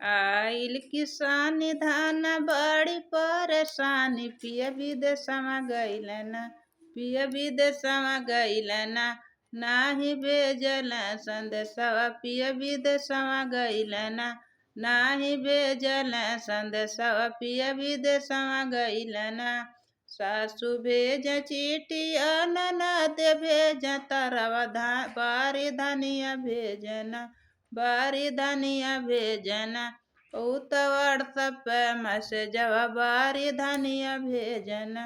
आइल किसानी धान बड़ी परेशानी पिया विदेशमा गइलना पिया विदेशमा गइलना नाही भेजल संदेशवा पिया विदेशमा गइलना नाही भेजल संदेशवा पिया विदेशमा गइलना सासु भेज चिटिया ननद भेज तरवा बारी धनिया भेजना बारी धनिया भेजना उत व्हाट्सएप पे मैसेजवा बारी धनिया भेजना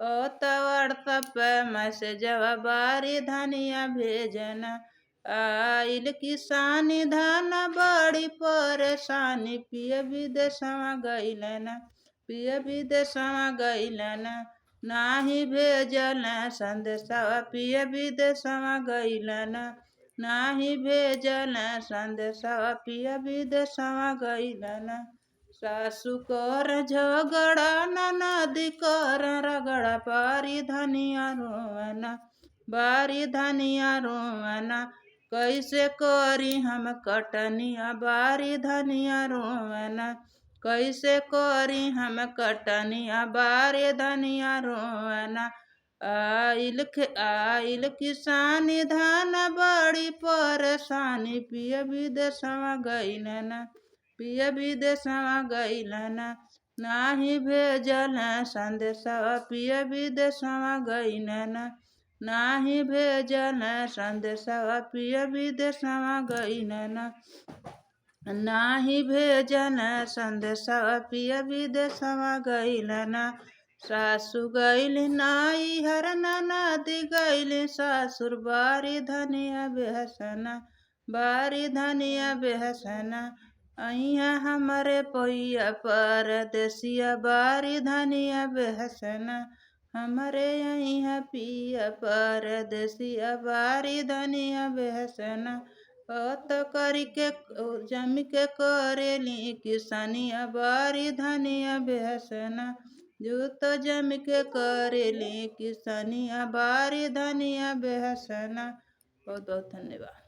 उत व्हाट्सएप पे मैसेजवा बारी धनिया भेजना आइल किसानी धान बड़ी परेशानी पिया विदेशवा गइलना पिया विदेशवा गइलना नाही भेजल संदेशवा पिया विदेशवा गइलना नाही भेजल संदेशवा पिया विदेशवा गइलना सासु कर झगड़ा ननद कर रगड़ा बारी धनिया रोवना बारी धनिया रोवना कैसे करी हम कटनिया बारी धनिया रोवना कैसे करी हम कटनिया बारी धनिया रोवना आइल किसानी धान बड़ी परेशानी पिया विदेशवा गइलना पिया विदेशवा गइलना नाही भेजल संदेशवा पिया विदेशवा गइलना नाही भेजल संदेशवा पिया विदेशवा गइलना नाही भेजल संदेशवा पिया विदेशवा गइलना सासु गइली नाई हर ननद गइली सासुर बारी धनिया बेहसना बारी धनिया बेहसना अइया हमरे पैया परदेसिया बारी धनिया बेहसना हमरे अइया पिया परदेसिया बारी धनिया बेहसना अत करी के जम के करेली किसनिया बारी धनिया बेहसना जूत जम के करेली किसनिया बारी धनिया बेहसना। बहुत बहुत धन्यवाद।